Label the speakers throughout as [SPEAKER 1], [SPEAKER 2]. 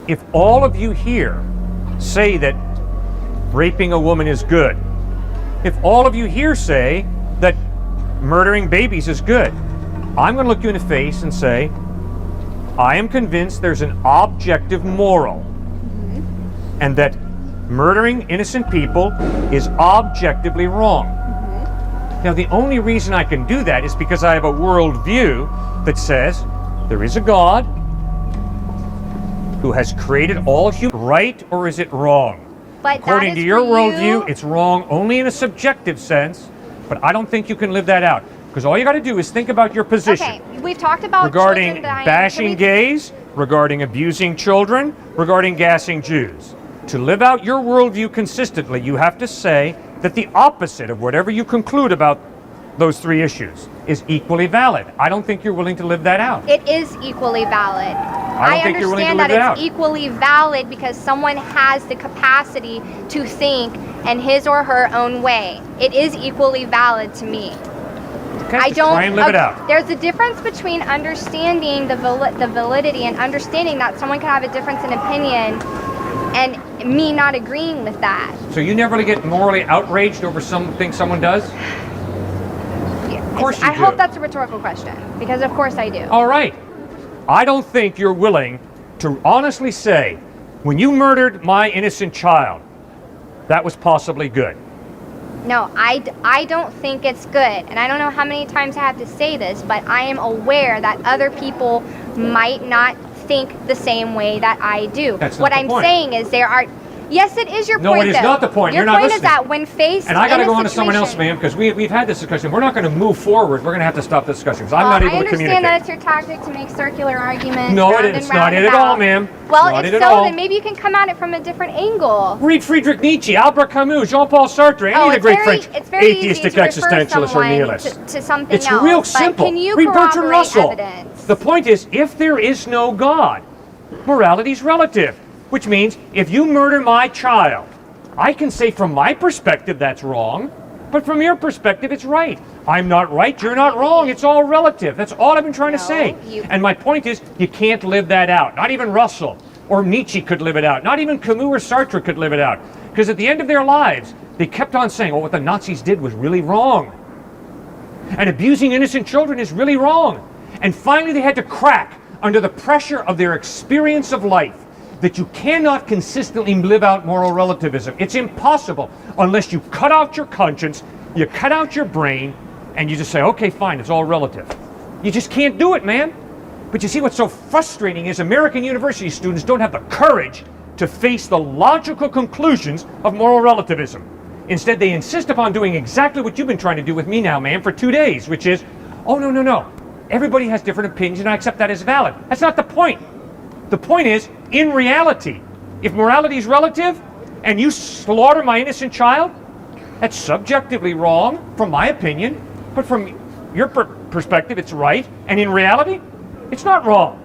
[SPEAKER 1] if all of you here say that raping a woman is good, if all of you here say that murdering babies is good, I'm going to look you in the face and say, I am convinced there's an objective moral, and that murdering innocent people is objectively wrong. Now, the only reason I can do that is because I have a worldview that says there is a God who has created all human. Right, or is it wrong?
[SPEAKER 2] But
[SPEAKER 1] according to your worldview, it's wrong only in a subjective sense, but I don't think you can live that out. Because all you got to do is think about your position.
[SPEAKER 2] Okay, we've talked about
[SPEAKER 1] regarding bashing gays, regarding abusing children, regarding gassing Jews. To live out your worldview consistently, you have to say that the opposite of whatever you conclude about those three issues is equally valid. I don't think you're willing to live that out.
[SPEAKER 2] It is equally valid.
[SPEAKER 1] I understand
[SPEAKER 2] that it's equally valid because someone has the capacity to think in his or her own way. It is equally valid to me.
[SPEAKER 1] Okay, I don't try and live it out.
[SPEAKER 2] There's a difference between understanding the validity and understanding that someone can have a difference in opinion and me not agreeing with that.
[SPEAKER 1] So you never get morally outraged over something someone does? Of course you do.
[SPEAKER 2] I hope that's a rhetorical question, because of course I do.
[SPEAKER 1] All right. I don't think you're willing to honestly say, when you murdered my innocent child, that was possibly good.
[SPEAKER 2] No, I don't think it's good. And I don't know how many times I have to say this, but I am aware that other people might not think the same way that I do.
[SPEAKER 1] That's not
[SPEAKER 2] what
[SPEAKER 1] the
[SPEAKER 2] I'm
[SPEAKER 1] point.
[SPEAKER 2] saying is there are... Yes, it is your point,
[SPEAKER 1] No, it is not the point.
[SPEAKER 2] Your
[SPEAKER 1] You're not
[SPEAKER 2] point
[SPEAKER 1] listening.
[SPEAKER 2] is that when faced
[SPEAKER 1] And I got to go on to
[SPEAKER 2] situation,
[SPEAKER 1] someone else, ma'am, because we've had this discussion. We're not going to move forward. We're going to have to stop the discussion because I'm not able to communicate.
[SPEAKER 2] I understand that it's your tactic to make circular arguments.
[SPEAKER 1] No, it's not it at all, ma'am.
[SPEAKER 2] Well,
[SPEAKER 1] not
[SPEAKER 2] if
[SPEAKER 1] it
[SPEAKER 2] so,
[SPEAKER 1] at all.
[SPEAKER 2] then maybe you can come at it from a different angle.
[SPEAKER 1] Read Friedrich Nietzsche, Albert Camus, Jean-Paul Sartre, any of the great French atheistic existentialists or nihilists.
[SPEAKER 2] To something
[SPEAKER 1] It's
[SPEAKER 2] else,
[SPEAKER 1] real simple.
[SPEAKER 2] Can you
[SPEAKER 1] Read Bertrand
[SPEAKER 2] corroborate
[SPEAKER 1] Russell.
[SPEAKER 2] evidence?
[SPEAKER 1] The point is, if there is no God, morality is relative, which means if you murder my child, I can say from my perspective that's wrong, but from your perspective it's right. I'm not right, you're not wrong, it's all relative. That's all I've been trying to say. And my point is, you can't live that out. Not even Russell or Nietzsche could live it out. Not even Camus or Sartre could live it out. Because at the end of their lives, they kept on saying, oh, what the Nazis did was really wrong. And abusing innocent children is really wrong. And finally they had to crack under the pressure of their experience of life that you cannot consistently live out moral relativism. It's impossible unless you cut out your conscience, you cut out your brain, and you just say, okay, fine, it's all relative. You just can't do it, man. But you see what's so frustrating is American university students don't have the courage to face the logical conclusions of moral relativism. Instead, they insist upon doing exactly what you've been trying to do with me now, man, for 2 days, which is, oh, no. Everybody has different opinions, and I accept that as valid. That's not the point. The point is, in reality, if morality is relative and you slaughter my innocent child, that's subjectively wrong, from my opinion, but from your perspective, it's right. And in reality, it's not wrong.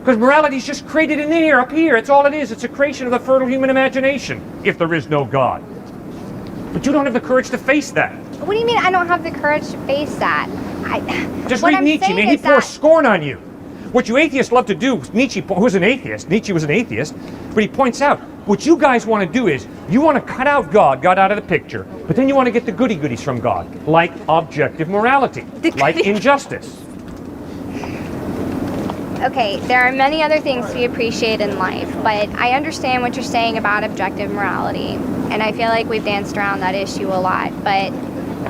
[SPEAKER 1] Because morality is just created in there, up here. It's all it is. It's a creation of the fertile human imagination, if there is no God. But you don't have the courage to face that.
[SPEAKER 2] What do you mean I don't have the courage to face that?
[SPEAKER 1] Just read Nietzsche, man. He pours scorn on you. What you atheists love to do, Nietzsche was an atheist, but he points out, what you guys want to do is, you want to cut out God out of the picture, but then you want to get the goody-goodies from God, like objective morality, like injustice.
[SPEAKER 2] Okay, there are many other things we appreciate in life, but I understand what you're saying about objective morality, and I feel like we've danced around that issue a lot, but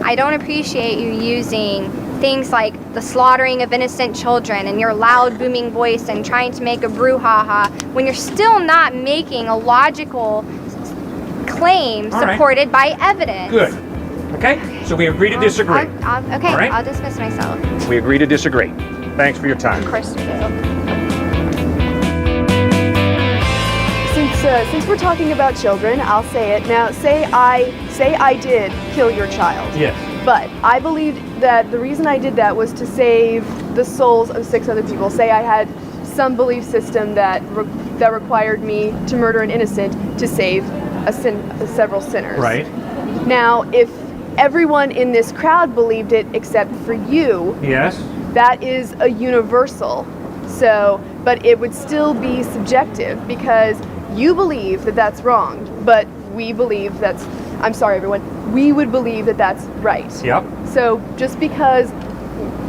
[SPEAKER 2] I don't appreciate you using things like the slaughtering of innocent children and your loud booming voice and trying to make a brouhaha when you're still not making a logical claim supported by evidence.
[SPEAKER 1] Good. Okay, so we agree to disagree.
[SPEAKER 2] Okay, I'll dismiss myself.
[SPEAKER 1] We agree to disagree. Thanks for your time.
[SPEAKER 2] Of course we do.
[SPEAKER 3] Since we're talking about children, I'll say it now. Say I did kill your child.
[SPEAKER 1] Yes.
[SPEAKER 3] But I believed that the reason I did that was to save the souls of 6 other people. Say I had some belief system that required me to murder an innocent to save several sinners.
[SPEAKER 1] Right.
[SPEAKER 3] Now, if everyone in this crowd believed it except for you,
[SPEAKER 1] yes,
[SPEAKER 3] that is a universal. So, but it would still be subjective because you believe that that's wrong, but we believe that's, I'm sorry everyone, we would believe that that's right.
[SPEAKER 1] Yep.
[SPEAKER 3] So just because,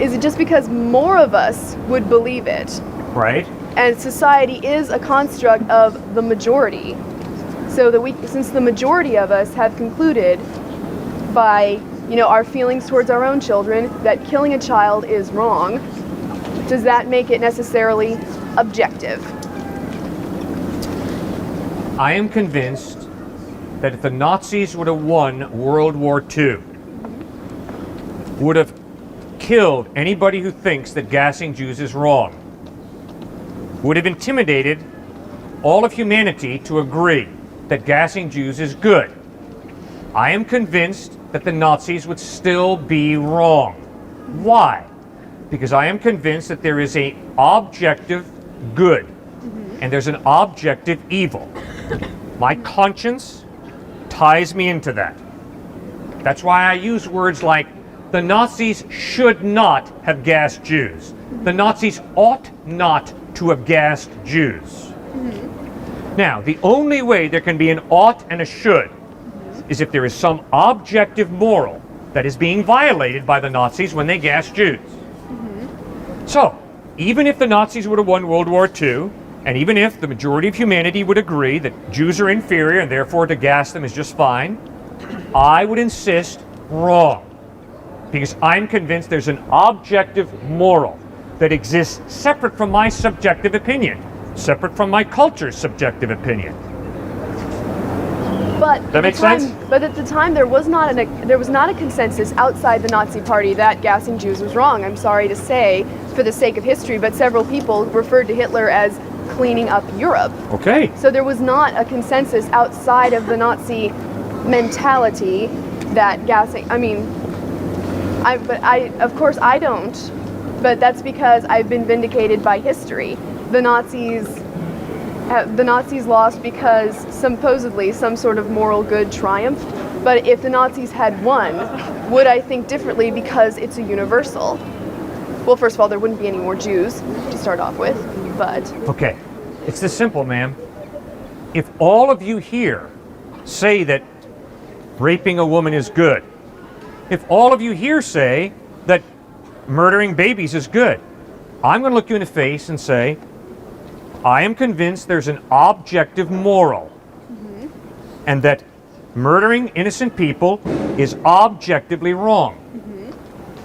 [SPEAKER 3] is it just because more of us would believe it?
[SPEAKER 1] Right.
[SPEAKER 3] And society is a construct of the majority. So that since the majority of us have concluded by, our feelings towards our own children that killing a child is wrong, does that make it necessarily objective?
[SPEAKER 1] I am convinced that if the Nazis would have won World War II, would have killed anybody who thinks that gassing Jews is wrong, would have intimidated all of humanity to agree that gassing Jews is good, I am convinced that the Nazis would still be wrong. Why? Because I am convinced that there is an objective good and there's an objective evil. My conscience ties me into that. That's why I use words like, the Nazis should not have gassed Jews. The Nazis ought not to have gassed Jews. Now, the only way there can be an ought and a should is if there is some objective moral that is being violated by the Nazis when they gas Jews. So, even if the Nazis would have won World War II, and even if the majority of humanity would agree that Jews are inferior and therefore to gas them is just fine, I would insist wrong. Because I'm convinced there's an objective moral that exists separate from my subjective opinion, separate from my culture's subjective opinion.
[SPEAKER 3] But
[SPEAKER 1] that makes sense?
[SPEAKER 3] But at the time, there was not a consensus outside the Nazi Party that gassing Jews was wrong. I'm sorry to say, for the sake of history, but several people referred to Hitler as cleaning up Europe.
[SPEAKER 1] Okay.
[SPEAKER 3] So there was not a consensus outside of the Nazi mentality that gassing. Of course I don't, but that's because I've been vindicated by history. The Nazis lost because supposedly some sort of moral good triumphed. But if the Nazis had won, would I think differently because it's a universal? Well, first of all, there wouldn't be any more Jews to start off with, but...
[SPEAKER 1] Okay, it's this simple, ma'am. If all of you here say that raping a woman is good, if all of you here say that murdering babies is good, I'm going to look you in the face and say, I am convinced there's an objective moral, and that murdering innocent people is objectively wrong.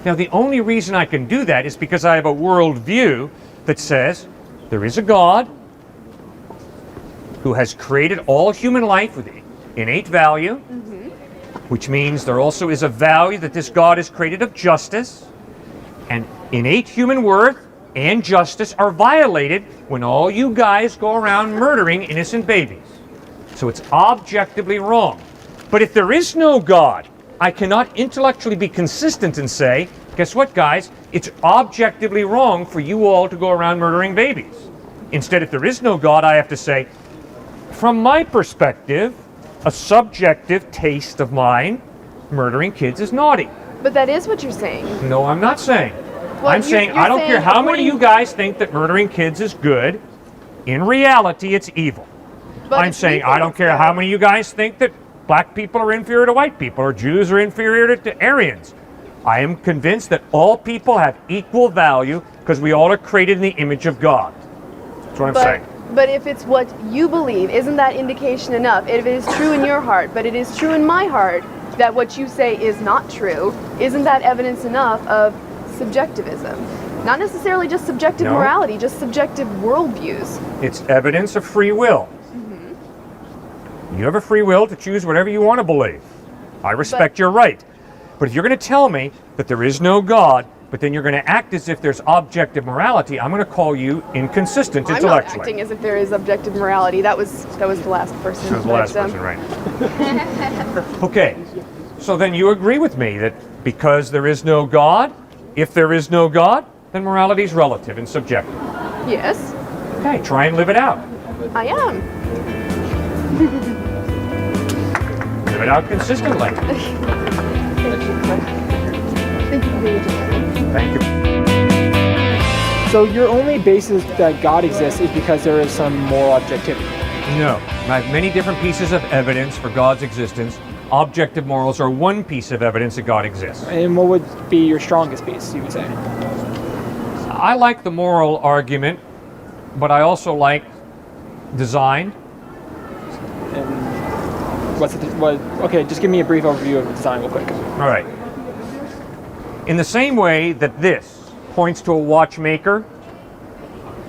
[SPEAKER 1] Now, the only reason I can do that is because I have a worldview that says there is a God who has created all human life with innate value, which means there also is a value that this God has created of justice, and innate human worth and justice are violated when all you guys go around murdering innocent babies. So it's objectively wrong. But if there is no God, I cannot intellectually be consistent and say, guess what, guys? It's objectively wrong for you all to go around murdering babies. Instead, if there is no God, I have to say, from my perspective, a subjective taste of mine, murdering kids is naughty.
[SPEAKER 3] But that is what you're saying.
[SPEAKER 1] No, I'm not saying.
[SPEAKER 3] Well,
[SPEAKER 1] I'm saying I don't care how many of you guys think that murdering kids is good. In reality, it's evil.
[SPEAKER 3] But
[SPEAKER 1] I'm saying I don't care how many of you guys think that black people are inferior to white people or Jews are inferior to Aryans. I am convinced that all people have equal value because we all are created in the image of God. That's what I'm saying.
[SPEAKER 3] But if it's what you believe, isn't that indication enough? If it is true in your heart, but it is true in my heart that what you say is not true, isn't that evidence enough of subjectivism? Not necessarily just subjective morality, just subjective worldviews.
[SPEAKER 1] It's evidence of free will. You have a free will to choose whatever you want to believe. I respect your right. But if you're going to tell me that there is no God, but then you're going to act as if there's objective morality, I'm going to call you inconsistent intellectually.
[SPEAKER 3] I'm not acting as if there is objective morality. That was the last person.
[SPEAKER 1] That was the last person, right. Okay, so then you agree with me that because there is no God, if there is no God, then morality is relative and subjective.
[SPEAKER 3] Yes.
[SPEAKER 1] Okay, try and live it out.
[SPEAKER 3] I am.
[SPEAKER 1] Live it out consistently.
[SPEAKER 3] Thank you. Thank you.
[SPEAKER 1] Thank you.
[SPEAKER 4] So your only basis that God exists is because there is some moral objectivity.
[SPEAKER 1] No. I have many different pieces of evidence for God's existence. Objective morals are one piece of evidence that God exists.
[SPEAKER 4] And what would be your strongest piece, you would say?
[SPEAKER 1] I like the moral argument, but I also like design.
[SPEAKER 4] And okay, just give me a brief overview of design real quick.
[SPEAKER 1] All right. In the same way that this points to a watchmaker,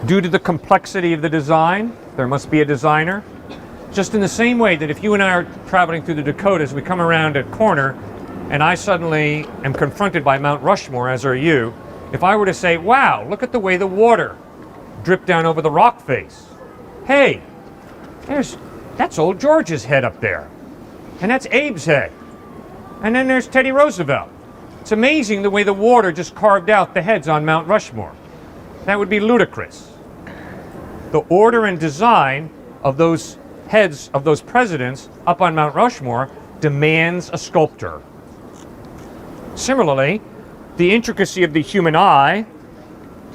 [SPEAKER 1] due to the complexity of the design, there must be a designer. Just in the same way that if you and I are traveling through the Dakotas, we come around a corner, and I suddenly am confronted by Mount Rushmore, as are you, if I were to say, wow, look at the way the water dripped down over the rock face. Hey, that's old George's head up there. And that's Abe's head. And then there's Teddy Roosevelt. It's amazing the way the water just carved out the heads on Mount Rushmore. That would be ludicrous. The order and design of those heads of those presidents up on Mount Rushmore demands a sculptor. Similarly, the intricacy of the human eye,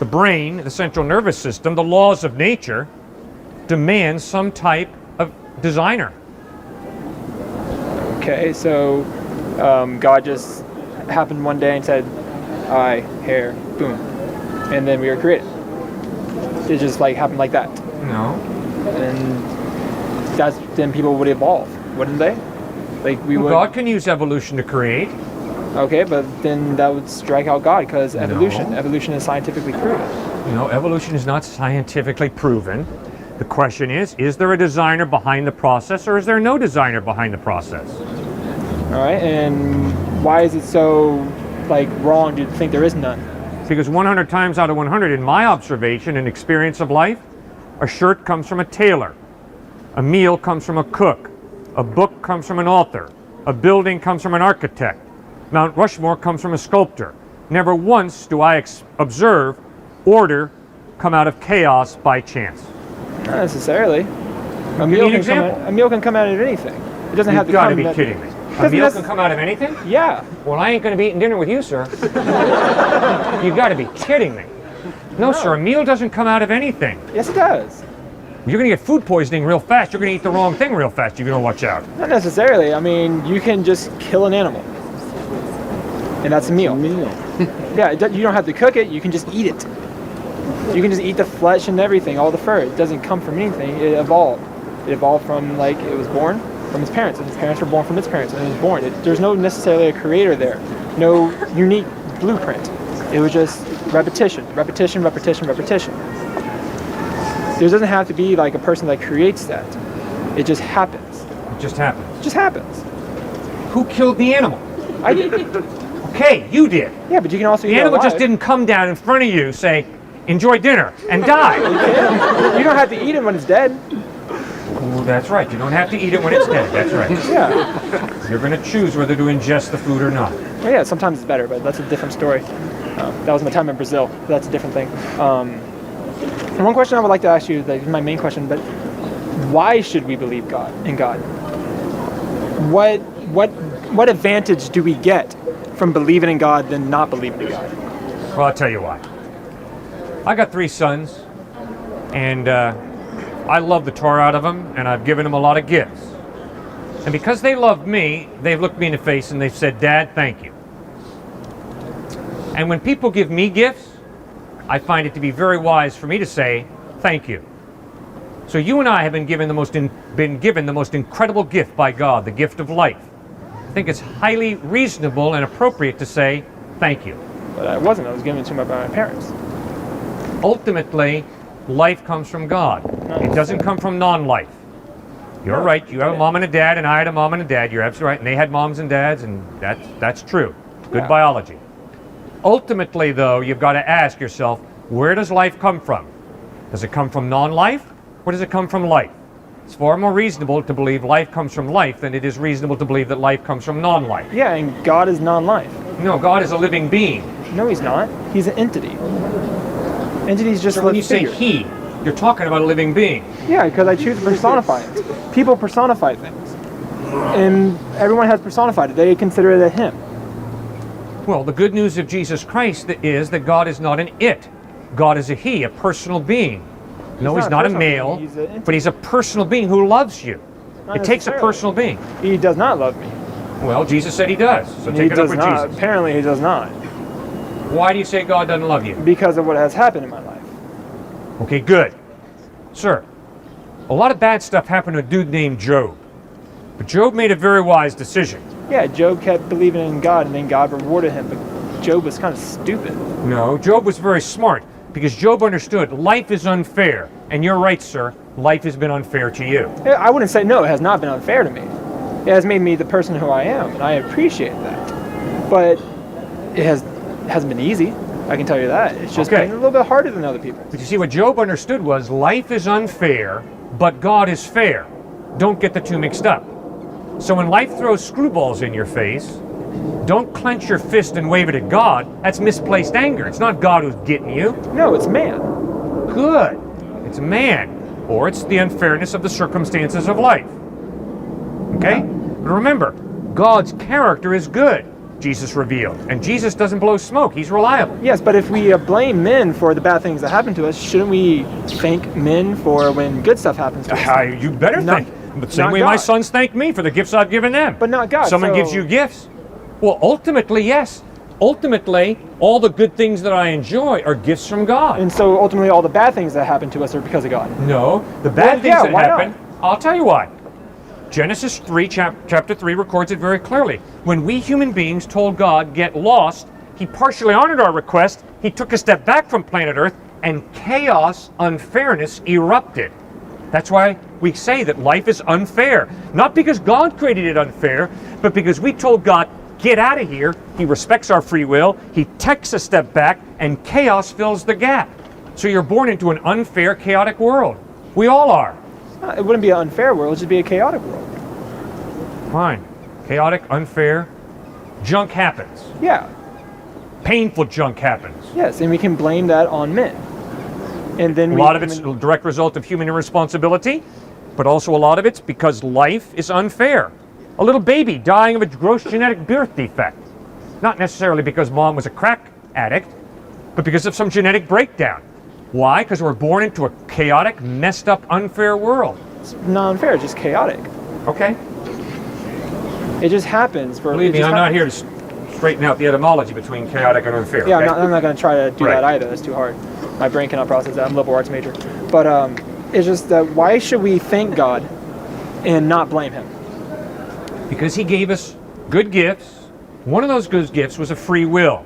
[SPEAKER 1] the brain, the central nervous system, the laws of nature demands some type of designer.
[SPEAKER 4] Okay, so God just happened one day and said, eye, hair, boom. And then we were created. It just like happened like that.
[SPEAKER 1] No.
[SPEAKER 4] And then people would evolve, wouldn't they? Like we would.
[SPEAKER 1] God can use evolution to create.
[SPEAKER 4] Okay, but then that would strike out God because evolution.
[SPEAKER 1] No.
[SPEAKER 4] Evolution is scientifically proven.
[SPEAKER 1] No, evolution is not scientifically proven. The question is there a designer behind the process, or is there no designer behind the process?
[SPEAKER 4] All right, and why is it so like wrong to think there is none?
[SPEAKER 1] Because 100 times out of 100, in my observation and experience of life, a shirt comes from a tailor, a meal comes from a cook, a book comes from an author, a building comes from an architect, Mount Rushmore comes from a sculptor. Never once do I observe order come out of chaos by chance.
[SPEAKER 4] Not necessarily. A
[SPEAKER 1] me an example.
[SPEAKER 4] A meal can come out of anything. It doesn't have to
[SPEAKER 1] You've got
[SPEAKER 4] come.
[SPEAKER 1] to be kidding me. A meal can come out of anything?
[SPEAKER 4] Yeah.
[SPEAKER 1] Well, I ain't going to be eating dinner with you, sir. You've got to be kidding me. No, sir, a meal doesn't come out of anything.
[SPEAKER 4] Yes, it does.
[SPEAKER 1] You're going to get food poisoning real fast. You're going to eat the wrong thing real fast if you don't watch out.
[SPEAKER 4] Not necessarily. I mean, you can just kill an animal. And that's a meal. Yeah, you don't have to cook it. You can just eat it. You can just eat the flesh and everything, all the fur. It doesn't come from anything. It evolved. It evolved from, like, it was born from its parents, and its parents were born from its parents, and it was born. There's no necessarily a creator there. No unique blueprint. It was just repetition, repetition, repetition, repetition. There doesn't have to be, like, a person that creates that. It just happens.
[SPEAKER 1] It just happens.
[SPEAKER 4] It just happens.
[SPEAKER 1] Who killed the animal?
[SPEAKER 4] I did.
[SPEAKER 1] Okay, you did.
[SPEAKER 4] Yeah, but you can also eat
[SPEAKER 1] The animal
[SPEAKER 4] it
[SPEAKER 1] just
[SPEAKER 4] alive.
[SPEAKER 1] didn't come down in front of you, say, enjoy dinner, and die.
[SPEAKER 4] You don't have to eat it when it's dead.
[SPEAKER 1] Oh, that's right. You don't have to eat it when it's dead. That's right.
[SPEAKER 4] Yeah.
[SPEAKER 1] You're going to choose whether to ingest the food or not.
[SPEAKER 4] Well, yeah, sometimes it's better, but that's a different story. That was my time in Brazil. That's a different thing. And one question I would like to ask you, like my main question, but why should we believe in God? What advantage do we get from believing in God than not believing in God?
[SPEAKER 1] Well, I'll tell you why. I got 3 sons, and I love the tar out of them, and I've given them a lot of gifts. And because they love me, they've looked me in the face and they've said, Dad, thank you. And when people give me gifts, I find it to be very wise for me to say, thank you. So you and I have been given the most incredible gift by God, the gift of life. I think it's highly reasonable and appropriate to say, thank you.
[SPEAKER 4] But I wasn't. I was given it to me by my parents.
[SPEAKER 1] Ultimately, life comes from God. It doesn't come from non-life. You're right. You have a mom and a dad, and I had a mom and a dad. You're absolutely right. And they had moms and dads, and that's true. Good biology. Ultimately, though, you've got to ask yourself, where does life come from? Does it come from non-life, or does it come from life? It's far more reasonable to believe life comes from life than it is reasonable to believe that life comes from non-life.
[SPEAKER 4] Yeah, and God is non-life.
[SPEAKER 1] No, God is a living being.
[SPEAKER 4] No, he's not. He's an entity. Entity's just
[SPEAKER 1] So
[SPEAKER 4] a
[SPEAKER 1] when you say
[SPEAKER 4] figure.
[SPEAKER 1] he, you're talking about a living being.
[SPEAKER 4] Yeah, because I choose to personify it. People personify things. And everyone has personified it. They consider it a him.
[SPEAKER 1] Well, the good news of Jesus Christ is that God is not an it. God is a he, a personal being. No, he's not a male, but he's a personal being who loves you. It takes a personal being.
[SPEAKER 4] He does not love me.
[SPEAKER 1] Well, Jesus said he does, so take it up with Jesus.
[SPEAKER 4] Apparently he does not.
[SPEAKER 1] Why do you say God doesn't love you?
[SPEAKER 4] Because of what has happened in my life.
[SPEAKER 1] Okay, good. Sir, a lot of bad stuff happened to a dude named Job. But Job made a very wise decision.
[SPEAKER 4] Yeah, Job kept believing in God, and then God rewarded him, but Job was kind of stupid.
[SPEAKER 1] No, Job was very smart, because Job understood life is unfair. And you're right, sir, life has been unfair to you.
[SPEAKER 4] I wouldn't say no, it has not been unfair to me. It has made me the person who I am, and I appreciate that. But it hasn't been easy, I can tell you that. It's just been a little bit harder than other people.
[SPEAKER 1] But you see, what Job understood was life is unfair, but God is fair. Don't get the two mixed up. So when life throws screwballs in your face, don't clench your fist and wave it at God. That's misplaced anger. It's not God who's getting you.
[SPEAKER 4] No, it's man.
[SPEAKER 1] Good. It's man. Or it's the unfairness of the circumstances of life. Okay? But remember, God's character is good, Jesus revealed. And Jesus doesn't blow smoke. He's reliable.
[SPEAKER 4] Yes, but if we blame men for the bad things that happen to us, shouldn't we thank men for when good stuff happens to us?
[SPEAKER 1] You better thank. But same way my sons thank me for the gifts I've given them.
[SPEAKER 4] But not God.
[SPEAKER 1] Someone gives you gifts. Well, ultimately, yes. Ultimately, all the good things that I enjoy are gifts from God.
[SPEAKER 4] And so ultimately all the bad things that happen to us are because of God.
[SPEAKER 1] No, the bad things that happen, I'll tell you why. Genesis 3, chapter 3 records it very clearly. When we human beings told God, get lost, he partially honored our request, he took a step back from planet Earth, and chaos, unfairness erupted. That's why we say that life is unfair. Not because God created it unfair, but because we told God, get out of here. He respects our free will. He takes a step back, and chaos fills the gap. So you're born into an unfair, chaotic world. We all are.
[SPEAKER 4] It wouldn't be an unfair world, it'd just be a chaotic world.
[SPEAKER 1] Fine. Chaotic, unfair. Junk happens.
[SPEAKER 4] Yeah.
[SPEAKER 1] Painful junk happens.
[SPEAKER 4] Yes, and we can blame that on men. And then
[SPEAKER 1] a lot of it's a direct result of human irresponsibility, but also a lot of it's because life is unfair. A little baby dying of a gross genetic birth defect. Not necessarily because mom was a crack addict, but because of some genetic breakdown. Why? Because we're born into a chaotic, messed up, unfair world.
[SPEAKER 4] It's not unfair, it's just chaotic.
[SPEAKER 1] Okay.
[SPEAKER 4] It just happens.
[SPEAKER 1] Believe me, I'm not here to straighten out the etymology between chaotic and unfair.
[SPEAKER 4] Yeah,
[SPEAKER 1] okay?
[SPEAKER 4] I'm not going to try to do that either. That's too hard. My brain cannot process that. I'm a liberal arts major. But it's just that why should we thank God and not blame him?
[SPEAKER 1] Because he gave us good gifts. One of those good gifts was a free will.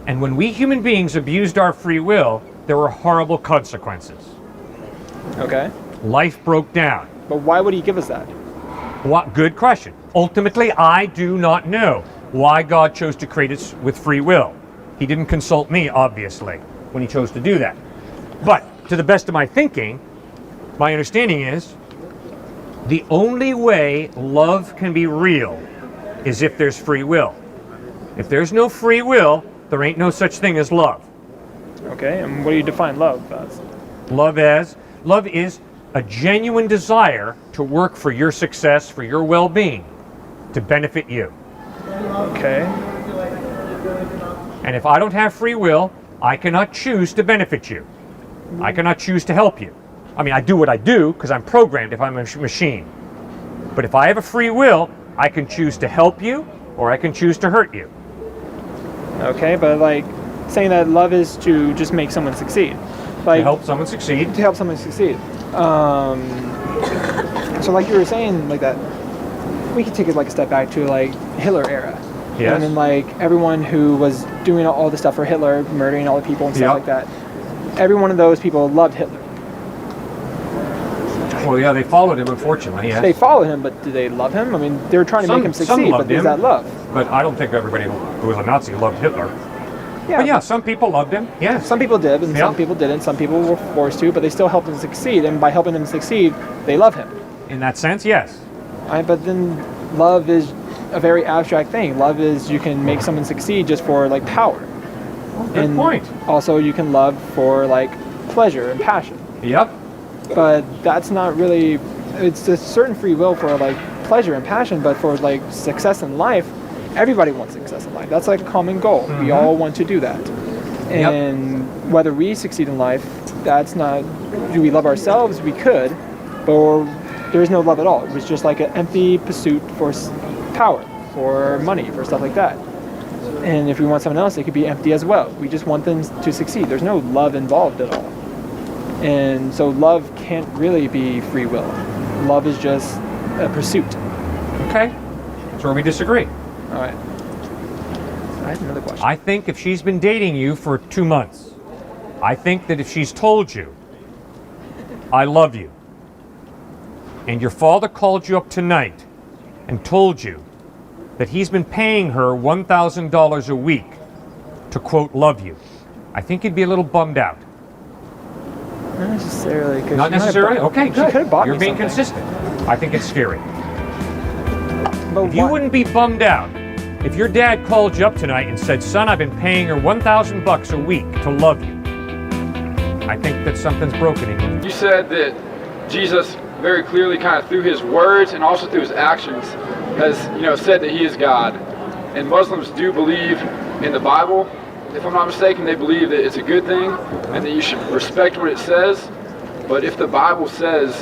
[SPEAKER 1] And when we human beings abused our free will, there were horrible consequences.
[SPEAKER 4] Okay.
[SPEAKER 1] Life broke down.
[SPEAKER 4] But why would he give us that?
[SPEAKER 1] What? Good question. Ultimately, I do not know why God chose to create us with free will. He didn't consult me, obviously, when he chose to do that. But to the best of my thinking, my understanding is the only way love can be real is if there's free will. If there's no free will, there ain't no such thing as love.
[SPEAKER 4] Okay, and what do you define love as?
[SPEAKER 1] Love is a genuine desire to work for your success, for your well-being, to benefit you.
[SPEAKER 4] Okay.
[SPEAKER 1] And if I don't have free will, I cannot choose to benefit you. I cannot choose to help you. I mean, I do what I do because I'm programmed if I'm a machine. But if I have a free will, I can choose to help you or I can choose to hurt you.
[SPEAKER 4] Okay, but like saying that love is to just make someone succeed. Like,
[SPEAKER 1] to help someone succeed.
[SPEAKER 4] To help someone succeed. So like you were saying, like that, we could take it like a step back to like Hitler era.
[SPEAKER 1] Yes.
[SPEAKER 4] And then like everyone who was doing all the stuff for Hitler, murdering all the people and stuff like that, every one of those people loved Hitler.
[SPEAKER 1] Well, yeah, they followed him, unfortunately, yes.
[SPEAKER 4] They followed him, but did they love him? I mean, they were trying to make him succeed, but is that love?
[SPEAKER 1] But I don't think everybody who was a Nazi loved Hitler.
[SPEAKER 4] Yeah,
[SPEAKER 1] but yeah, some people loved him, yes.
[SPEAKER 4] Some people did, and some people didn't. Some people were forced to, but they still helped him succeed, and by helping him succeed, they love him.
[SPEAKER 1] In that sense, yes.
[SPEAKER 4] But then love is a very abstract thing. Love is you can make someone succeed just for like power.
[SPEAKER 1] Good point.
[SPEAKER 4] Also, you can love for like pleasure and passion.
[SPEAKER 1] Yep.
[SPEAKER 4] But that's not really, it's a certain free will for like pleasure and passion, but for like success in life, everybody wants success in life. That's like a common goal. We all want to do that. And whether we succeed in life, that's not, do we love ourselves? We could, but there is no love at all. It was just like an empty pursuit for power, for money, for stuff like that. And if we want someone else, it could be empty as well. We just want them to succeed. There's no love involved at all. And so love can't really be free will. Love is just a pursuit.
[SPEAKER 1] Okay, that's where we disagree.
[SPEAKER 4] All right. I have another question.
[SPEAKER 1] I think if she's been dating you for 2 months, I think that if she's told you, I love you, and your father called you up tonight and told you that he's been paying her $1,000 a week to, quote, love you, I think you'd be a little bummed out.
[SPEAKER 4] Not necessarily.
[SPEAKER 1] Not necessarily? Okay, good. You're being
[SPEAKER 4] something.
[SPEAKER 1] consistent. I think it's scary.
[SPEAKER 4] But
[SPEAKER 1] If you wouldn't be bummed out if your dad called you up tonight and said, son, I've been paying her $1,000 a week to love you, I think that something's broken in you.
[SPEAKER 5] You said that Jesus very clearly kind of through his words and also through his actions has, said that he is God. And Muslims do believe in the Bible. If I'm not mistaken, they believe that it's a good thing and that you should respect what it says. But if the Bible says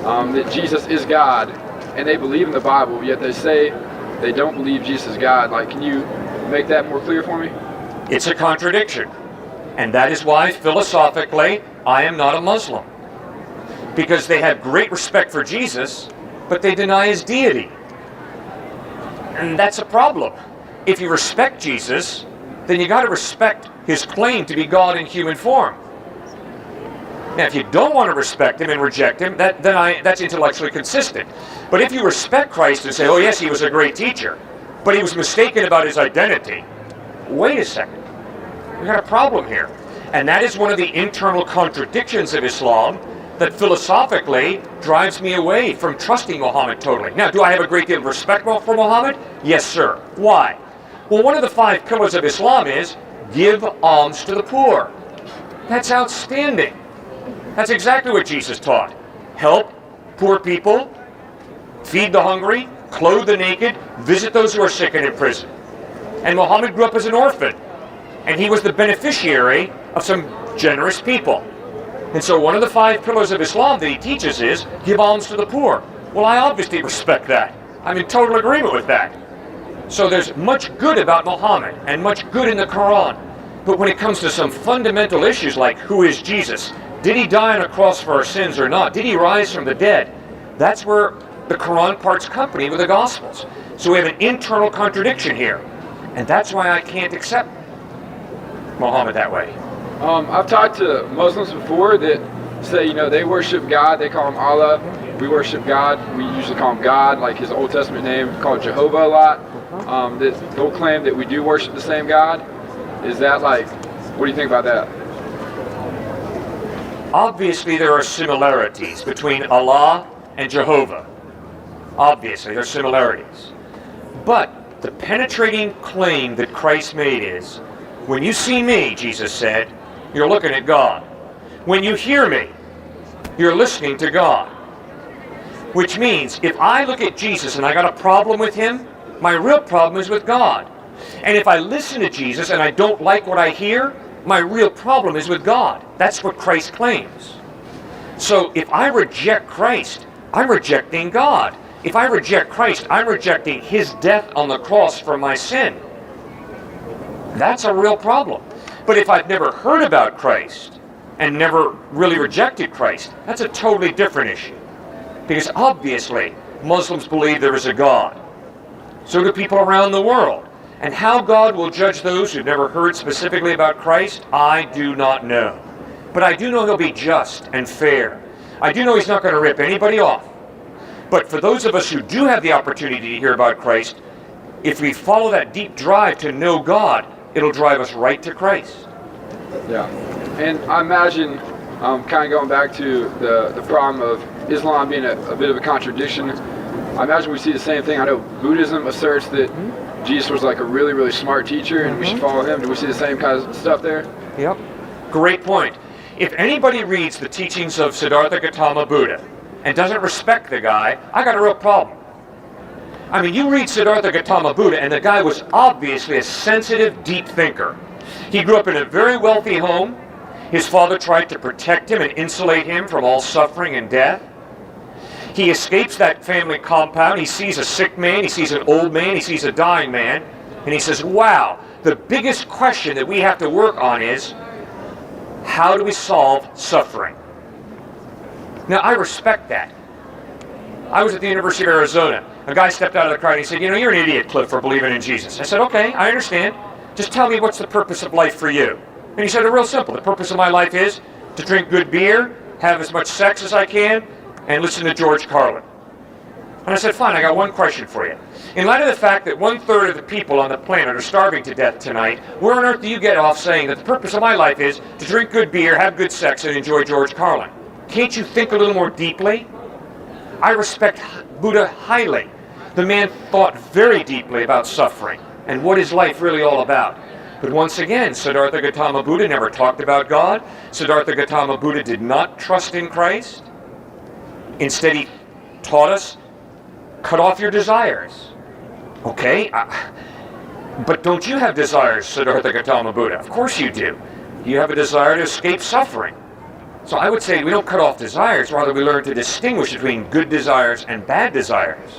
[SPEAKER 5] that Jesus is God and they believe in the Bible, yet they say they don't believe Jesus is God, like, can you make that more clear for me?
[SPEAKER 1] It's a contradiction. And that is why, philosophically, I am not a Muslim. Because they have great respect for Jesus, but they deny his deity. And that's a problem. If you respect Jesus, then you got to respect his claim to be God in human form. Now, if you don't want to respect him and reject him, that's intellectually consistent. But if you respect Christ and say, oh yes, he was a great teacher, but he was mistaken about his identity, wait a second. We've got a problem here. And that is one of the internal contradictions of Islam that philosophically drives me away from trusting Muhammad totally. Now, do I have a great deal of respect for Muhammad? Yes, sir. Why? Well, one of the 5 pillars of Islam is give alms to the poor. That's outstanding. That's exactly what Jesus taught. Help poor people, feed the hungry, clothe the naked, visit those who are sick and in prison. And Muhammad grew up as an orphan, and he was the beneficiary of some generous people. And so one of the 5 pillars of Islam that he teaches is give alms to the poor. Well, I obviously respect that. I'm in total agreement with that. So there's much good about Muhammad and much good in the Quran. But when it comes to some fundamental issues like who is Jesus, did he die on a cross for our sins or not? Did he rise from the dead? That's where the Quran parts company with the Gospels. So we have an internal contradiction here. And that's why I can't accept Muhammad that way.
[SPEAKER 5] I've talked to Muslims before that say, they worship God, they call him Allah. We worship God, we usually call him God, like his Old Testament name, called Jehovah a lot. That they'll claim that we do worship the same God. Is that what do you think about that?
[SPEAKER 1] Obviously, there are similarities between Allah and Jehovah. Obviously, there are similarities. But the penetrating claim that Christ made is, when you see me, Jesus said, you're looking at God. When you hear me, you're listening to God. Which means, if I look at Jesus and I got a problem with him, my real problem is with God. And if I listen to Jesus and I don't like what I hear, my real problem is with God. That's what Christ claims. So if I reject Christ, I'm rejecting God. If I reject Christ, I'm rejecting his death on the cross for my sin. That's a real problem. But if I've never heard about Christ and never really rejected Christ, that's a totally different issue. Because obviously, Muslims believe there is a God. So do people around the world. And how God will judge those who've never heard specifically about Christ, I do not know. But I do know he'll be just and fair. I do know he's not going to rip anybody off. But for those of us who do have the opportunity to hear about Christ, if we follow that deep drive to know God, it'll drive us right to Christ.
[SPEAKER 5] Yeah. And I imagine, kind of going back to the problem of Islam being a bit of a contradiction, I imagine we see the same thing. I know Buddhism asserts that Jesus was a really, really smart teacher and we should follow him. Do we see the same kind of stuff there?
[SPEAKER 1] Yep. Great point. If anybody reads the teachings of Siddhartha Gautama Buddha and doesn't respect the guy, I got a real problem. I mean, you read Siddhartha Gautama Buddha and the guy was obviously a sensitive, deep thinker. He grew up in a very wealthy home. His father tried to protect him and insulate him from all suffering and death. He escapes that family compound. He sees a sick man, he sees an old man, he sees a dying man, and he says, wow, the biggest question that we have to work on is, how do we solve suffering? Now, I respect that. I was at the University of Arizona. A guy stepped out of the crowd and he said, you know, you're an idiot, Cliff, for believing in Jesus. I said, okay, I understand. Just tell me what's the purpose of life for you. And he said, real simple. The purpose of my life is to drink good beer, have as much sex as I can, and listen to George Carlin. And I said, fine, I got one question for you. In light of the fact that 1/3 of the people on the planet are starving to death tonight, where on earth do you get off saying that the purpose of my life is to drink good beer, have good sex, and enjoy George Carlin? Can't you think a little more deeply? I respect Buddha highly. The man thought very deeply about suffering and what is life really all about. But once again, Siddhartha Gautama Buddha never talked about God. Siddhartha Gautama Buddha did not trust in Christ. Instead, he taught us, cut off your desires. Okay, but don't you have desires, Siddhartha Gautama Buddha? Of course you do. You have a desire to escape suffering. So I would say we don't cut off desires, rather we learn to distinguish between good desires and bad desires.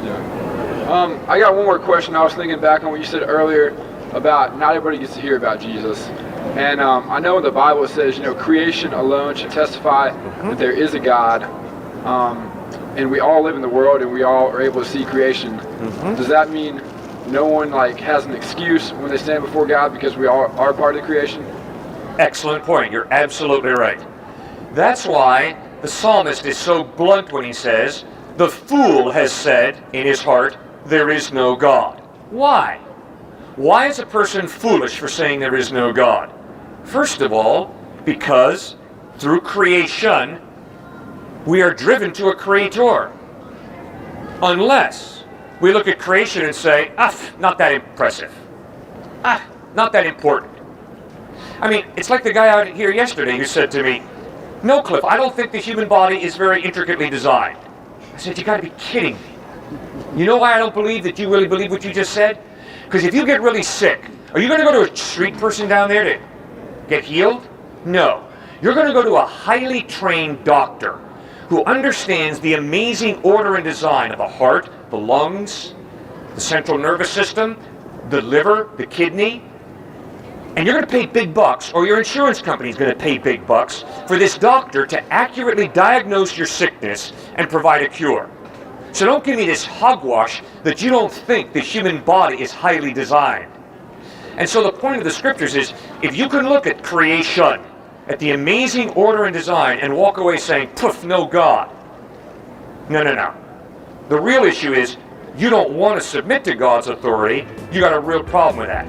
[SPEAKER 5] Yeah. I got one more question. I was thinking back on what you said earlier about not everybody gets to hear about Jesus. And I know in the Bible it says, you know, creation alone should testify that there is a God. And we all live in the world and we all are able to see creation. Does that mean no one has an excuse when they stand before God because we all are part of the creation?
[SPEAKER 1] Excellent point. You're absolutely right. That's why the psalmist is so blunt when he says, the fool has said in his heart, there is no God. Why? Why is a person foolish for saying there is no God? First of all, because through creation, we are driven to a creator. Unless we look at creation and say, not that impressive. Not that important. I mean, it's like the guy out here yesterday who said to me, no, Cliff, I don't think the human body is very intricately designed. I said, you gotta be kidding me. You know why I don't believe that you really believe what you just said? Because if you get really sick, are you gonna go to a street person down there to get healed? No. You're gonna go to a highly trained doctor who understands the amazing order and design of the heart, the lungs, the central nervous system, the liver, the kidney. And you're going to pay big bucks, or your insurance company is going to pay big bucks, for this doctor to accurately diagnose your sickness and provide a cure. So don't give me this hogwash that you don't think the human body is highly designed. And so the point of the scriptures is, if you can look at creation, at the amazing order and design, and walk away saying, poof, no God. No. The real issue is, you don't want to submit to God's authority. You got a real problem with that.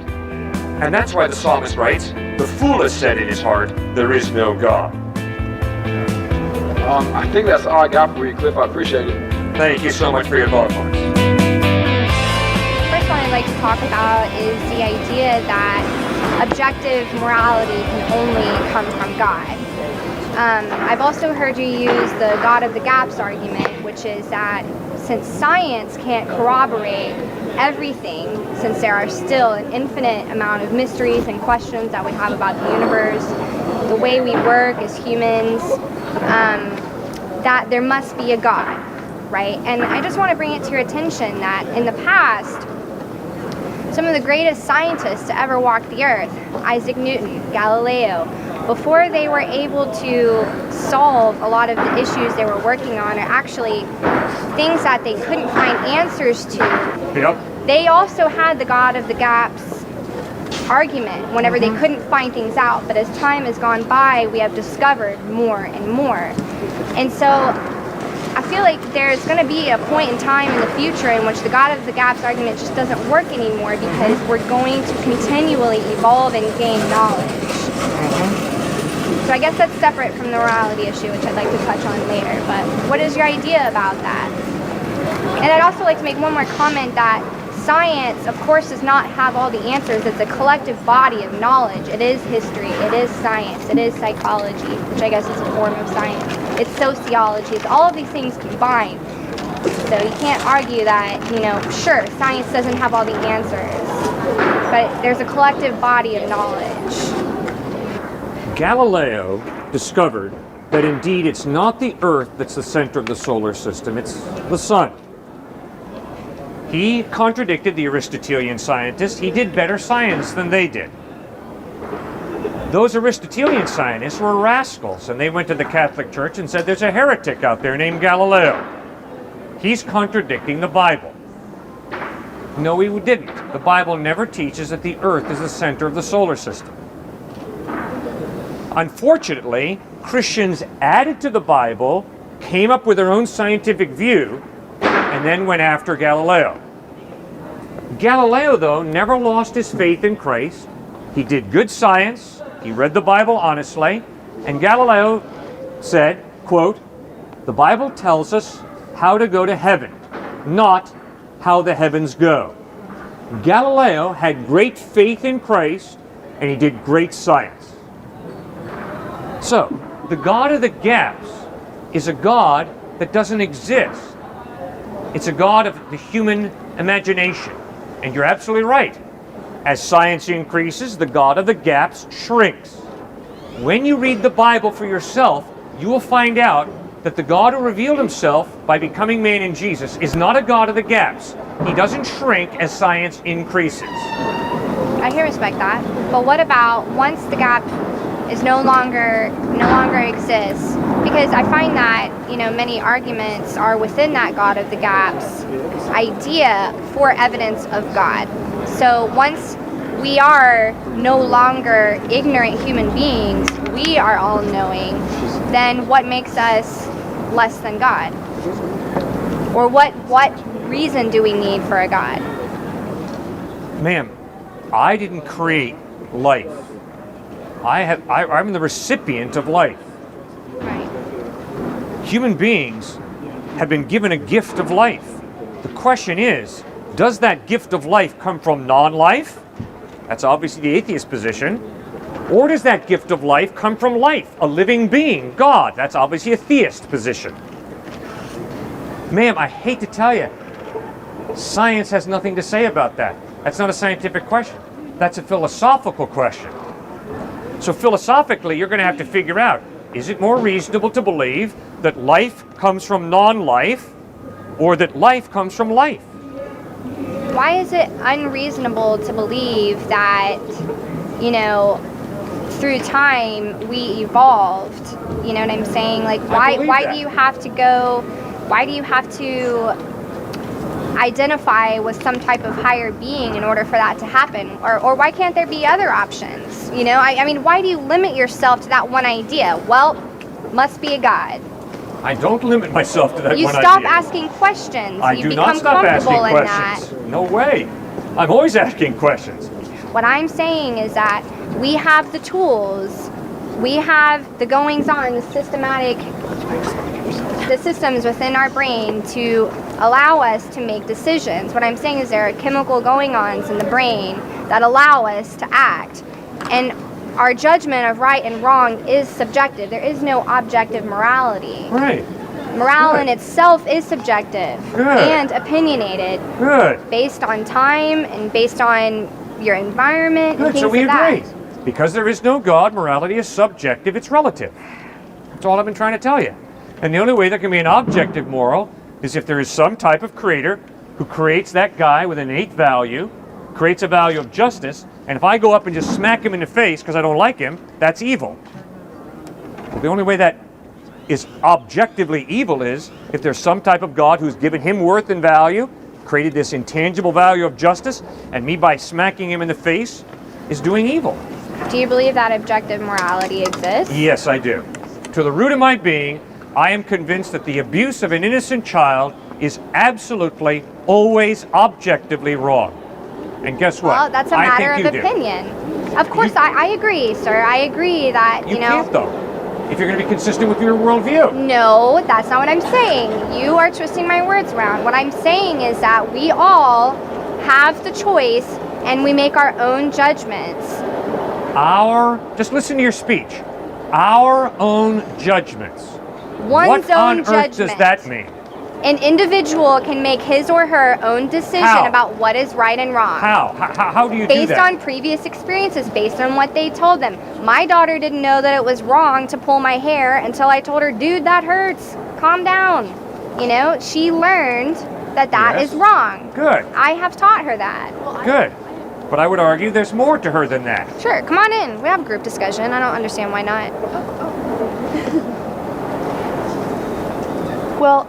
[SPEAKER 1] And that's why the psalmist writes, the fool has said in his heart, there is no God.
[SPEAKER 5] I think that's all I got for you, Cliff. I appreciate it.
[SPEAKER 1] Thank you so much for your thoughtfulness.
[SPEAKER 2] First one I'd like to talk about is the idea that objective morality can only come from God. I've also heard you use the God of the gaps argument, which is that since science can't corroborate everything, since there are still an infinite amount of mysteries and questions that we have about the universe, the way we work as humans, that there must be a God, right? And I just want to bring it to your attention that in the past, some of the greatest scientists to ever walk the earth, Isaac Newton, Galileo, before they were able to solve a lot of the issues they were working on, are actually things that they couldn't find answers to.
[SPEAKER 1] Yep.
[SPEAKER 2] They also had the God of the gaps argument whenever they couldn't find things out. But as time has gone by, we have discovered more and more. And so I feel like there's going to be a point in time in the future in which the God of the gaps argument just doesn't work anymore, because we're going to continually evolve and gain knowledge. So I guess that's separate from the morality issue, which I'd like to touch on later. But what is your idea about that? And I'd also like to make one more comment that science, of course, does not have all the answers. It's a collective body of knowledge. It is history, it is science, it is psychology, which I guess is a form of science. It's sociology, it's all of these things combined. So you can't argue that, sure, science doesn't have all the answers. but there's a collective body of knowledge.
[SPEAKER 1] Galileo discovered that indeed it's not the Earth that's the center of the solar system, it's the sun. He contradicted the Aristotelian scientists. He did better science than they did. Those Aristotelian scientists were rascals, and they went to the Catholic Church and said there's a heretic out there named Galileo. He's contradicting the Bible. No, he didn't. The Bible never teaches that the Earth is the center of the solar system. Unfortunately, Christians added to the Bible, came up with their own scientific view, and then went after Galileo. Galileo, though, never lost his faith in Christ. He did good science, he read the Bible honestly, and Galileo said, quote, "The Bible tells us how to go to heaven, not how the heavens go." Galileo had great faith in Christ, and he did great science. So, the God of the gaps is a God that doesn't exist. It's a God of the human imagination. And you're absolutely right. As science increases, the God of the gaps shrinks. When you read the Bible for yourself, you will find out that the God who revealed himself by becoming man in Jesus is not a God of the gaps. He doesn't shrink as science increases.
[SPEAKER 2] I can respect that. But what about once the gap is no longer exists? Because I find that, many arguments are within that God of the gaps idea for evidence of God. So once we are no longer ignorant human beings, we are all knowing, then what makes us less than God? Or what reason do we need for a God?
[SPEAKER 1] Ma'am, I didn't create life. I'm the recipient of life.
[SPEAKER 2] Right.
[SPEAKER 1] Human beings have been given a gift of life. The question is, does that gift of life come from non-life? That's obviously the atheist position. Or does that gift of life come from life, a living being, God? That's obviously a theist position. Ma'am, I hate to tell you, science has nothing to say about that. That's not a scientific question. That's a philosophical question. So philosophically, you're going to have to figure out, is it more reasonable to believe that life comes from non-life or that life comes from life?
[SPEAKER 2] Why is it unreasonable to believe that, through time we evolved? You know what I'm saying? Like, why do you have to identify with some type of higher being in order for that to happen? Or why can't there be other options? I mean, why do you limit yourself to that one idea? Well, must be a God.
[SPEAKER 1] I don't limit myself to that
[SPEAKER 2] You
[SPEAKER 1] one
[SPEAKER 2] stop
[SPEAKER 1] idea.
[SPEAKER 2] asking questions.
[SPEAKER 1] I
[SPEAKER 2] You
[SPEAKER 1] do not
[SPEAKER 2] become
[SPEAKER 1] stop asking
[SPEAKER 2] comfortable in
[SPEAKER 1] questions.
[SPEAKER 2] that.
[SPEAKER 1] No way. I'm always asking questions.
[SPEAKER 2] What I'm saying is that we have the tools, we have the goings-on, the systems within our brain to allow us to make decisions. What I'm saying is there are chemical going-ons in the brain that allow us to act. And our judgment of right and wrong is subjective. There is no objective morality.
[SPEAKER 1] Right.
[SPEAKER 2] Morale
[SPEAKER 1] Good.
[SPEAKER 2] in itself is subjective
[SPEAKER 1] Good.
[SPEAKER 2] and opinionated,
[SPEAKER 1] Good.
[SPEAKER 2] based on time and based on your environment and
[SPEAKER 1] Good.
[SPEAKER 2] things
[SPEAKER 1] So we
[SPEAKER 2] like
[SPEAKER 1] agree.
[SPEAKER 2] that.
[SPEAKER 1] Because there is no God, morality is subjective, it's relative. That's all I've been trying to tell you. And the only way there can be an objective moral is if there is some type of creator who creates that guy with innate value, creates a value of justice, and if I go up and just smack him in the face because I don't like him, that's evil. The only way that is objectively evil is if there's some type of God who's given him worth and value, created this intangible value of justice, and me by smacking him in the face is doing evil.
[SPEAKER 2] Do you believe that objective morality exists?
[SPEAKER 1] Yes, I do. To the root of my being, I am convinced that the abuse of an innocent child is absolutely, always, objectively wrong. And guess what?
[SPEAKER 2] Well, that's a
[SPEAKER 1] I
[SPEAKER 2] matter
[SPEAKER 1] think
[SPEAKER 2] of
[SPEAKER 1] you do.
[SPEAKER 2] opinion. Of course, I agree, sir. I agree that,
[SPEAKER 1] You can't, though, if you're going to be consistent with your worldview.
[SPEAKER 2] No, that's not what I'm saying. You are twisting my words around. What I'm saying is that we all have the choice and we make our own judgments.
[SPEAKER 1] Just listen to your speech. Our own judgments.
[SPEAKER 2] One's
[SPEAKER 1] What
[SPEAKER 2] own
[SPEAKER 1] on earth
[SPEAKER 2] judgment
[SPEAKER 1] does that mean?
[SPEAKER 2] An individual can make his or her own decision
[SPEAKER 1] How?
[SPEAKER 2] about what is right and wrong.
[SPEAKER 1] How do you do
[SPEAKER 2] Based
[SPEAKER 1] that?
[SPEAKER 2] on previous experiences, based on what they told them. My daughter didn't know that it was wrong to pull my hair until I told her, dude, that hurts. Calm down. You know, she learned that that
[SPEAKER 1] Yes.
[SPEAKER 2] is wrong.
[SPEAKER 1] Good.
[SPEAKER 2] I have taught her that.
[SPEAKER 1] Good. But I would argue there's more to her than that.
[SPEAKER 2] Sure, come on in. We have a group discussion. I don't understand why not.
[SPEAKER 3] Well,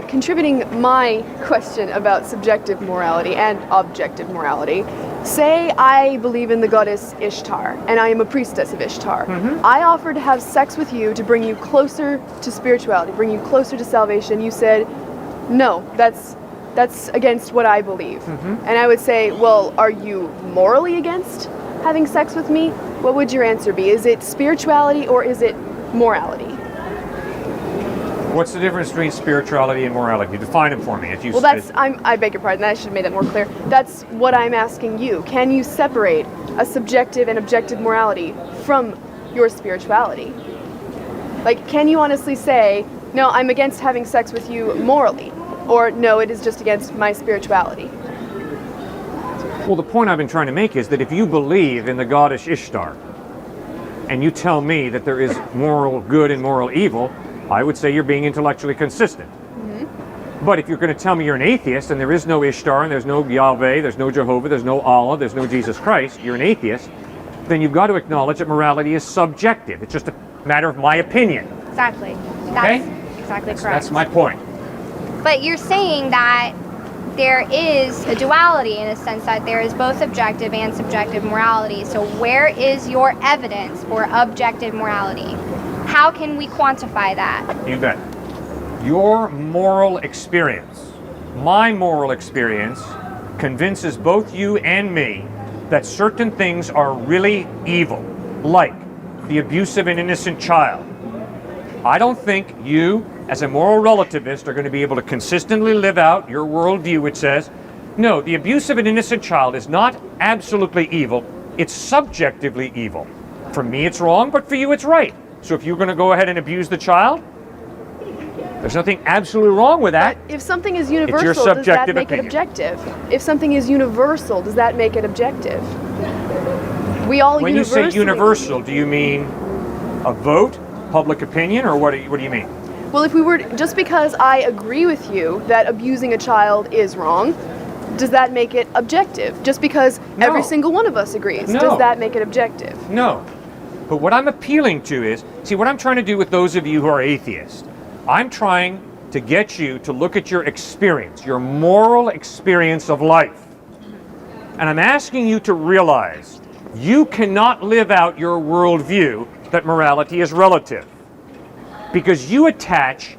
[SPEAKER 3] contributing my question about subjective morality and objective morality, say I believe in the goddess Ishtar, and I am a priestess of Ishtar. I offered to have sex with you to bring you closer to spirituality, bring you closer to salvation. You said, no, that's against what I believe. And I would say, well, are you morally against having sex with me? What would your answer be? Is it spirituality or is it morality?
[SPEAKER 1] What's the difference between spirituality and morality? Define it for me. As you
[SPEAKER 3] Well,
[SPEAKER 1] said.
[SPEAKER 3] I beg your pardon, I should have made that more clear. That's what I'm asking you. Can you separate a subjective and objective morality from your spirituality? Like, can you honestly say, no, I'm against having sex with you morally, or no, it is just against my spirituality?
[SPEAKER 1] Well, the point I've been trying to make is that if you believe in the goddess Ishtar, and you tell me that there is moral good and moral evil, I would say you're being intellectually consistent. But if you're going to tell me you're an atheist and there is no Ishtar and there's no Yahweh, there's no Jehovah, there's no Allah, there's no Jesus Christ, you're an atheist, then you've got to acknowledge that morality is subjective. It's just a matter of my opinion.
[SPEAKER 2] Exactly.
[SPEAKER 1] Okay?
[SPEAKER 2] That's exactly correct.
[SPEAKER 1] That's my point.
[SPEAKER 2] But you're saying that there is a duality in a sense that there is both objective and subjective morality. So where is your evidence for objective morality? How can we quantify that?
[SPEAKER 1] You bet. Your moral experience, my moral experience, convinces both you and me that certain things are really evil, like the abuse of an innocent child. I don't think you, as a moral relativist, are going to be able to consistently live out your worldview, which says, no, the abuse of an innocent child is not absolutely evil, it's subjectively evil. For me, it's wrong, but for you, it's right. So if you're going to go ahead and abuse the child, there's nothing absolutely wrong with that.
[SPEAKER 3] If something is
[SPEAKER 1] your
[SPEAKER 3] universal, does that
[SPEAKER 1] subjective
[SPEAKER 3] make
[SPEAKER 1] opinion.
[SPEAKER 3] it objective? If something is universal, does that make it objective? We all
[SPEAKER 1] When you say
[SPEAKER 3] universally
[SPEAKER 1] universal, do you mean a vote, public opinion, or what do you mean?
[SPEAKER 3] Well, if we were, just because I agree with you that abusing a child is wrong, does that make it objective? Just because every
[SPEAKER 1] No.
[SPEAKER 3] single one of us agrees,
[SPEAKER 1] No.
[SPEAKER 3] does that make it objective?
[SPEAKER 1] No. But what I'm appealing to is, see, what I'm trying to do with those of you who are atheists, I'm trying to get you to look at your experience, your moral experience of life. And I'm asking you to realize you cannot live out your worldview that morality is relative. Because you attach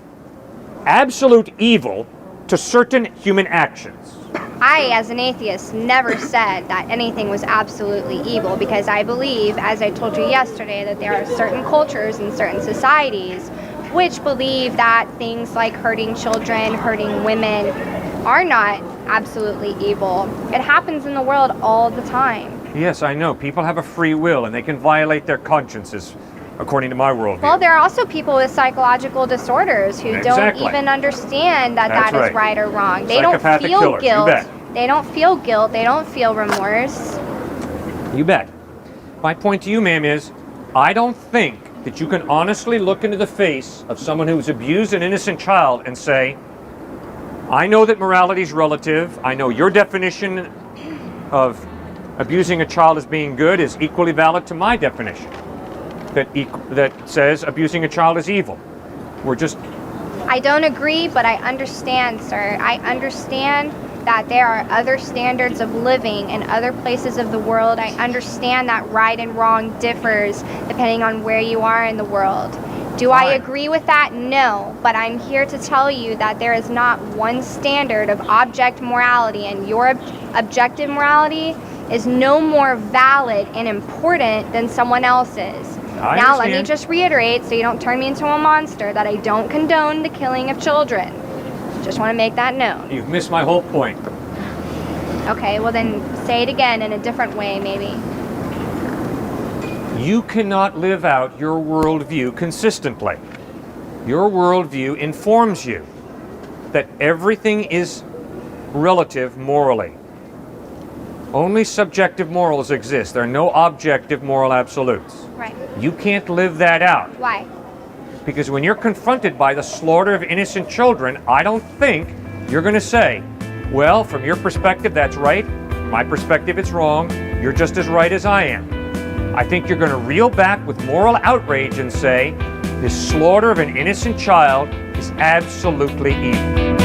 [SPEAKER 1] absolute evil to certain human actions.
[SPEAKER 2] I, as an atheist, never said that anything was absolutely evil because I believe, as I told you yesterday, that there are certain cultures and certain societies which believe that things like hurting children, hurting women are not absolutely evil. It happens in the world all the time.
[SPEAKER 1] Yes, I know. People have a free will and they can violate their consciences, according to my worldview.
[SPEAKER 2] Well, there are also people with psychological disorders who
[SPEAKER 1] Exactly.
[SPEAKER 2] don't even understand that
[SPEAKER 1] That's
[SPEAKER 2] that is
[SPEAKER 1] right.
[SPEAKER 2] right or wrong. They don't
[SPEAKER 1] Psychopathic
[SPEAKER 2] feel
[SPEAKER 1] killers, you
[SPEAKER 2] guilt.
[SPEAKER 1] bet.
[SPEAKER 2] They don't feel guilt. They don't feel remorse.
[SPEAKER 1] You bet. My point to you, ma'am, is I don't think that you can honestly look into the face of someone who's abused an innocent child and say, I know that morality is relative. I know your definition of abusing a child as being good is equally valid to my definition that says abusing a child is evil. We're just...
[SPEAKER 2] I don't agree, but I understand, sir. I understand that there are other standards of living in other places of the world. I understand that right and wrong differs depending on where you are in the world. Do I
[SPEAKER 1] Fine.
[SPEAKER 2] agree with that? No, but I'm here to tell you that there is not one standard of object morality, and your objective morality is no more valid and important than someone else's.
[SPEAKER 1] I
[SPEAKER 2] Now, let me
[SPEAKER 1] understand.
[SPEAKER 2] just reiterate, so you don't turn me into a monster, that I don't condone the killing of children. Just want to make that known.
[SPEAKER 1] You've missed my whole point.
[SPEAKER 2] Okay, well then say it again in a different way, maybe.
[SPEAKER 1] You cannot live out your worldview consistently. Your worldview informs you. that everything is relative morally. Only subjective morals exist. There are no objective moral absolutes.
[SPEAKER 2] Right.
[SPEAKER 1] You can't live that out.
[SPEAKER 2] Why?
[SPEAKER 1] Because when you're confronted by the slaughter of innocent children, I don't think you're going to say, well, from your perspective, that's right. From my perspective, it's wrong. You're just as right as I am. I think you're going to reel back with moral outrage and say, this slaughter of an innocent child is absolutely evil.